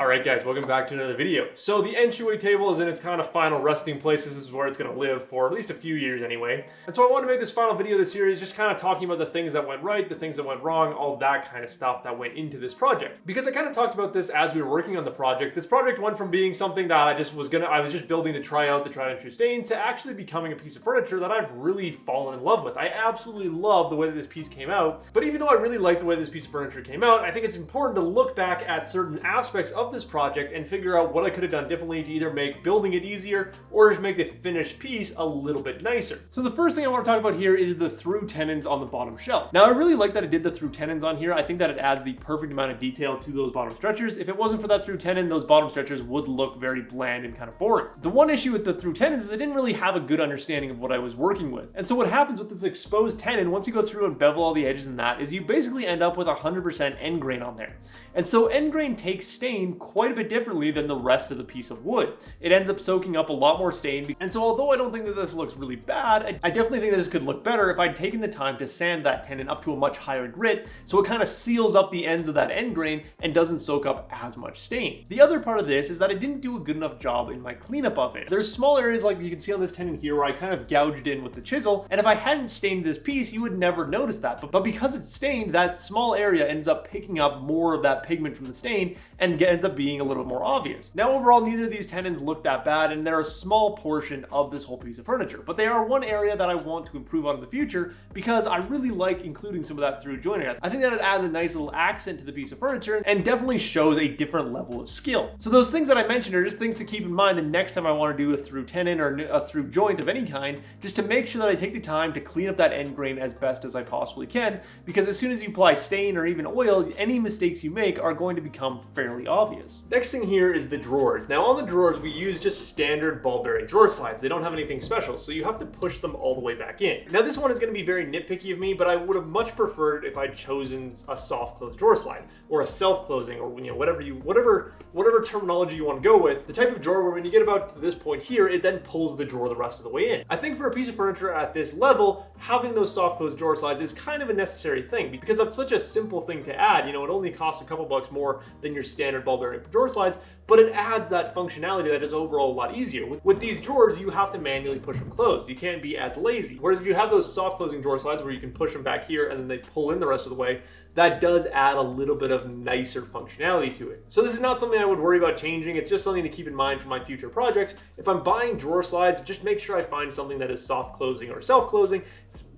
Alright guys, welcome back to another video. So the entryway table is in its kind of final resting place. This is where it's going to live for at least a few years anyway. And so I want to make this final video of the series just kind of talking about the things that went right, the things that went wrong, all that kind of stuff that went into this project. Because I kind of talked about this as we were working on the project. This project went from being something that I was just building to try out the tried and true stain to actually becoming a piece of furniture that I've really fallen in love with. I absolutely love the way that this piece came out. But even though I really like the way this piece of furniture came out, I think it's important to look back at certain aspects of this project and figure out what I could have done differently to either make building it easier or just make the finished piece a little bit nicer. So the first thing I want to talk about here is the through tenons on the bottom shelf. Now I really like that it did the through tenons on here. I think that it adds the perfect amount of detail to those bottom stretchers. If it wasn't for that through tenon, those bottom stretchers would look very bland and kind of boring. The one issue with the through tenons is I didn't really have a good understanding of what I was working with. And so what happens with this exposed tenon, once you go through and bevel all the edges and that, is you basically end up with 100% end grain on there. And so end grain takes stain quite a bit differently than the rest of the piece of wood. It ends up soaking up a lot more stain. And so although I don't think that this looks really bad, I definitely think that this could look better if I'd taken the time to sand that tenon up to a much higher grit so it kind of seals up the ends of that end grain and doesn't soak up as much stain. The other part of this is that I didn't do a good enough job in my cleanup of it. There's small areas like you can see on this tenon here where I kind of gouged in with the chisel, and if I hadn't stained this piece, you would never notice that. But because it's stained, that small area ends up picking up more of that pigment from the stain and ends up being a little bit more obvious. Now overall, neither of these tenons look that bad, and they're a small portion of this whole piece of furniture, but they are one area that I want to improve on in the future because I really like including some of that through joinery. I think that it adds a nice little accent to the piece of furniture and definitely shows a different level of skill. So those things that I mentioned are just things to keep in mind the next time I want to do a through tenon or a through joint of any kind, just to make sure that I take the time to clean up that end grain as best as I possibly can, because as soon as you apply stain or even oil, any mistakes you make are going to become fairly obvious. Next thing here is the drawers. Now on the drawers, we use just standard ball bearing drawer slides. They don't have anything special, so you have to push them all the way back in. Now this one is going to be very nitpicky of me, but I would have much preferred if I'd chosen a soft close drawer slide or a self-closing, or whatever terminology you want to go with. The type of drawer where when you get about to this point here, it then pulls the drawer the rest of the way in. I think for a piece of furniture at this level, having those soft close drawer slides is kind of a necessary thing because that's such a simple thing to add. You know, it only costs a couple bucks more than your standard ball bearing drawer slides, but it adds that functionality that is overall a lot easier. With these drawers, you have to manually push them closed. You can't be as lazy. Whereas if you have those soft closing drawer slides where you can push them back here and then they pull in the rest of the way, that does add a little bit of nicer functionality to it. So this is not something I would worry about changing. It's just something to keep in mind for my future projects. If I'm buying drawer slides, just make sure I find something that is soft closing or self-closing,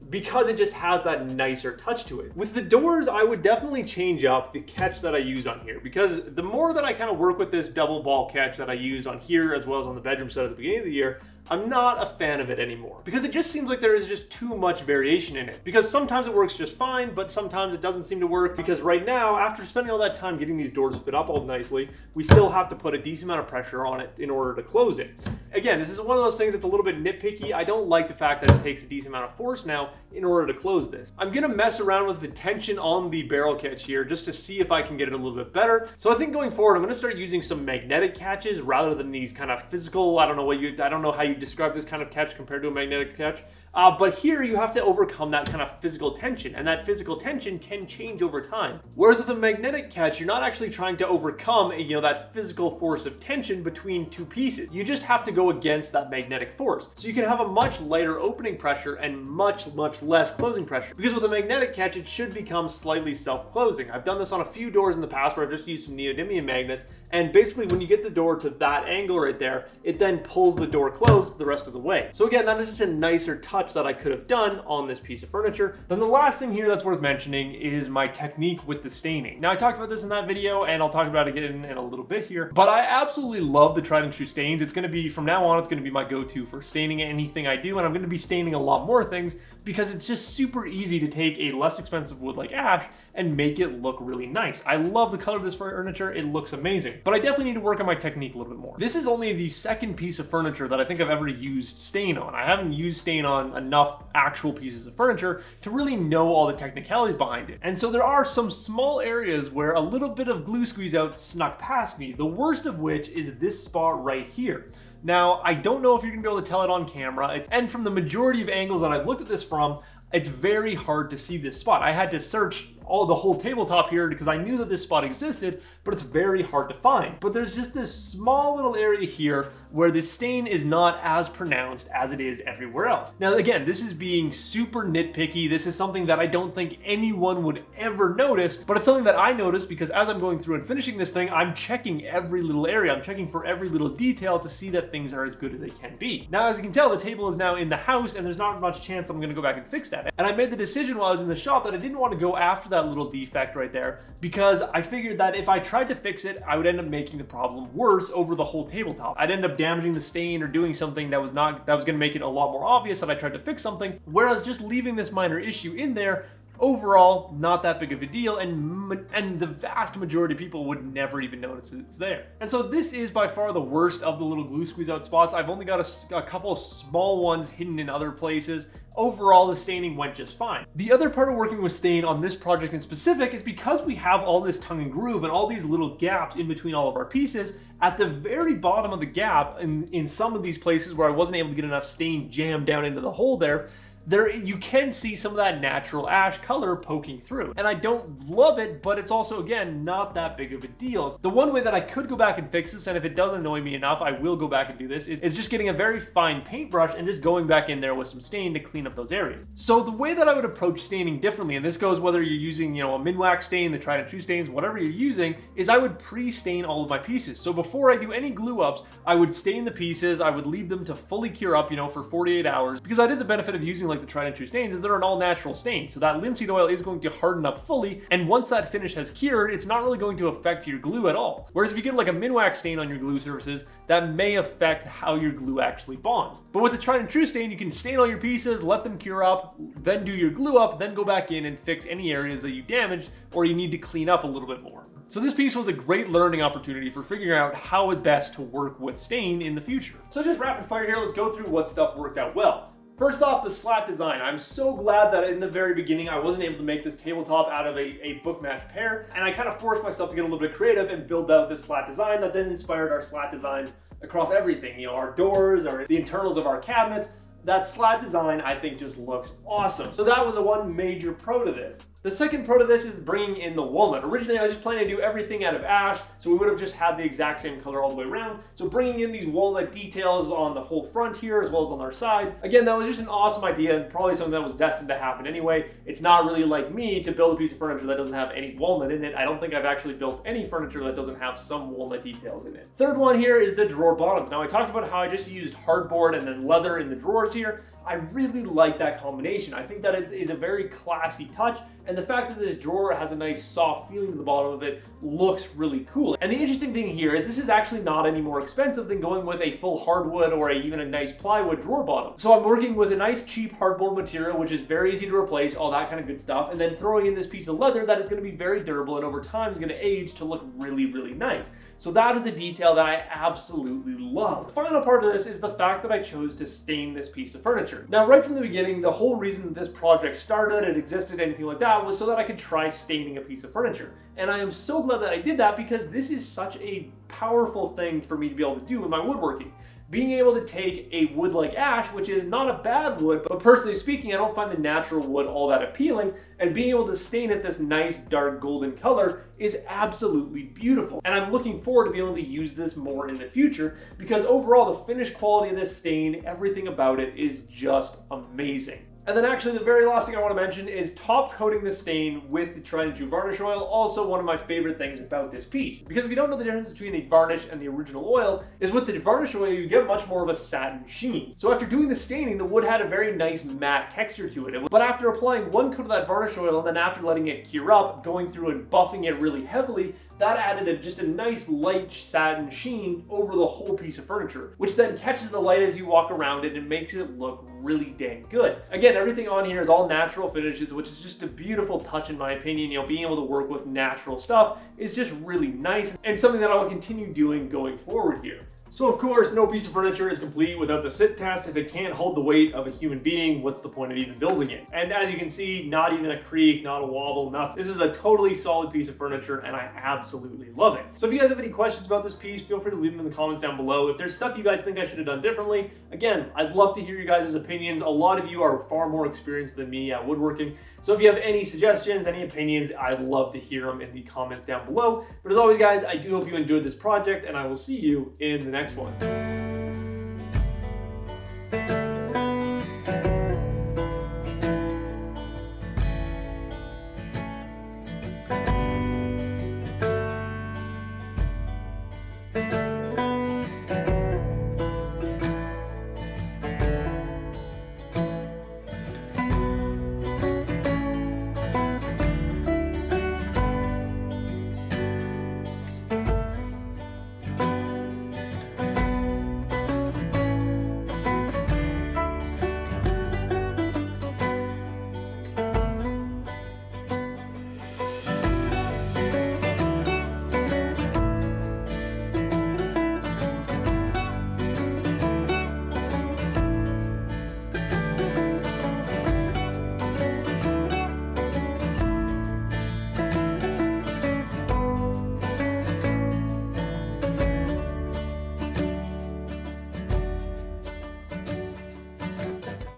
because it just has that nicer touch to it. With the doors, I would definitely change up the catch that I use on here, because the more that I kind of work with this double ball catch that I use on here as well as on the bedroom set at the beginning of the year, I'm not a fan of it anymore because it just seems like there is just too much variation in it. Because sometimes it works just fine, but sometimes it doesn't seem to work, because right now, after spending all that time getting these doors fit up all nicely, we still have to put a decent amount of pressure on it in order to close it. Again, this is one of those things that's a little bit nitpicky. I don't like the fact that it takes a decent amount of force now in order to close this. I'm gonna mess around with the tension on the barrel catch here just to see if I can get it a little bit better. So I think going forward, I'm gonna start using some magnetic catches rather than these kind of physical, I don't know how you describe this kind of catch compared to a magnetic catch. But here you have to overcome that kind of physical tension, and that physical tension can change over time. Whereas with a magnetic catch, you're not actually trying to overcome, that physical force of tension between two pieces. You just have to go against that magnetic force. So you can have a much lighter opening pressure and much less closing pressure. Because with a magnetic catch, it should become slightly self-closing. I've done this on a few doors in the past where I've just used some neodymium magnets, and basically when you get the door to that angle right there, it then pulls the door closed the rest of the way. So again, that is just a nicer touch that I could have done on this piece of furniture. Then the last thing here that's worth mentioning is my technique with the staining. Now I talked about this in that video, and I'll talk about it again in a little bit here, but I absolutely love the tried and true stains. It's going to be, from now on, it's going to be my go-to for staining anything I do, and I'm going to be staining a lot more things because it's just super easy to take a less expensive wood like ash and make it look really nice. I love the color of this furniture. It looks amazing, but I definitely need to work on my technique a little bit more. This is only the second piece of furniture that I think I've ever used stain on. I haven't used stain on enough actual pieces of furniture to really know all the technicalities behind it. And so there are some small areas where a little bit of glue squeeze out snuck past me, the worst of which is this spot right here. Now, I don't know if you're gonna be able to tell it on camera, and from the majority of angles that I've looked at this from, it's very hard to see this spot. I had to search all the whole tabletop here because I knew that this spot existed, but it's very hard to find. But there's just this small little area here where the stain is not as pronounced as it is everywhere else. Now again, this is being super nitpicky. This is something that I don't think anyone would ever notice, but it's something that I noticed because as I'm going through and finishing this thing, I'm checking every little area. I'm checking for every little detail to see that things are as good as they can be. Now, as you can tell, the table is now in the house and there's not much chance I'm gonna go back and fix that. And I made the decision while I was in the shop that I didn't want to go after that little defect right there because I figured that if I tried to fix it, I would end up making the problem worse over the whole tabletop. I'd end up damaging the stain or doing something that was gonna make it a lot more obvious that I tried to fix something, whereas just leaving this minor issue in there, overall, not that big of a deal, and the vast majority of people would never even notice it's there. And so this is by far the worst of the little glue squeeze out spots. I've only got a couple of small ones hidden in other places. Overall, the staining went just fine. The other part of working with stain on this project in specific is because we have all this tongue and groove and all these little gaps in between all of our pieces, at the very bottom of the gap, in some of these places where I wasn't able to get enough stain jammed down into the hole there you can see some of that natural ash color poking through. And I don't love it, but it's also, again, not that big of a deal. It's the one way that I could go back and fix this, and if it does annoy me enough, I will go back and do this, is just getting a very fine paintbrush and just going back in there with some stain to clean up those areas. So the way that I would approach staining differently, and this goes whether you're using, a Minwax stain, the tried and true stains, whatever you're using, is I would pre-stain all of my pieces. So before I do any glue ups, I would stain the pieces, I would leave them to fully cure up, for 48 hours, because that is a benefit of using like the tried and true stains, is they're an all natural stain. So that linseed oil is going to harden up fully, and once that finish has cured, it's not really going to affect your glue at all. Whereas if you get like a Minwax stain on your glue surfaces, that may affect how your glue actually bonds. But with the tried and true stain, you can stain all your pieces, let them cure up, then do your glue up, then go back in and fix any areas that you damaged or you need to clean up a little bit more. So this piece was a great learning opportunity for figuring out how best to work with stain in the future. So just rapid fire here, let's go through what stuff worked out well. First off, the slat design. I'm so glad that in the very beginning I wasn't able to make this tabletop out of a book match pair, and I kind of forced myself to get a little bit creative and build out this slat design that then inspired our slat design across everything. Our doors, or the internals of our cabinets. That slat design, I think, just looks awesome. So that was one major pro to this. The second pro to this is bringing in the walnut. Originally, I was just planning to do everything out of ash, so we would have just had the exact same color all the way around. So bringing in these walnut details on the whole front here, as well as on our sides, again, that was just an awesome idea, and probably something that was destined to happen anyway. It's not really like me to build a piece of furniture that doesn't have any walnut in it. I don't think I've actually built any furniture that doesn't have some walnut details in it. Third one here is the drawer bottoms. Now, I talked about how I just used hardboard and then leather in the drawers here. I really like that combination. I think that it is a very classy touch, and the fact that this drawer has a nice soft feeling to the bottom of it looks really cool. And the interesting thing here is this is actually not any more expensive than going with a full hardwood or even a nice plywood drawer bottom. So I'm working with a nice cheap hardboard material, which is very easy to replace, all that kind of good stuff, and then throwing in this piece of leather that is going to be very durable and over time is going to age to look really, really nice. So that is a detail that I absolutely love. The final part of this is the fact that I chose to stain this piece of furniture. Now, right from the beginning, the whole reason that this project started, it existed, anything like that, was so that I could try staining a piece of furniture. And I am so glad that I did that because this is such a powerful thing for me to be able to do with my woodworking. Being able to take a wood like ash, which is not a bad wood, but personally speaking, I don't find the natural wood all that appealing, and being able to stain it this nice dark golden color is absolutely beautiful. And I'm looking forward to being able to use this more in the future because overall the finished quality of this stain, everything about it is just amazing. And then actually the very last thing I want to mention is top coating the stain with the tried and true varnish oil. Also one of my favorite things about this piece. Because if you don't know the difference between the varnish and the original oil, is with the varnish oil you get much more of a satin sheen. So after doing the staining, the wood had a very nice matte texture to it. But after applying one coat of that varnish oil and then after letting it cure up, going through and buffing it really heavily, that added just a nice light satin sheen over the whole piece of furniture, which then catches the light as you walk around it and makes it look really dang good. Again, everything on here is all natural finishes, which is just a beautiful touch in my opinion. Being able to work with natural stuff is just really nice and something that I will continue doing going forward here. So of course, no piece of furniture is complete without the sit test. If it can't hold the weight of a human being, what's the point of even building it? And as you can see, not even a creak, not a wobble, nothing. This is a totally solid piece of furniture and I absolutely love it. So if you guys have any questions about this piece, feel free to leave them in the comments down below. If there's stuff you guys think I should have done differently, again, I'd love to hear you guys' opinions. A lot of you are far more experienced than me at woodworking. So if you have any suggestions, any opinions, I'd love to hear them in the comments down below. But as always, guys, I do hope you enjoyed this project and I will see you in the next one.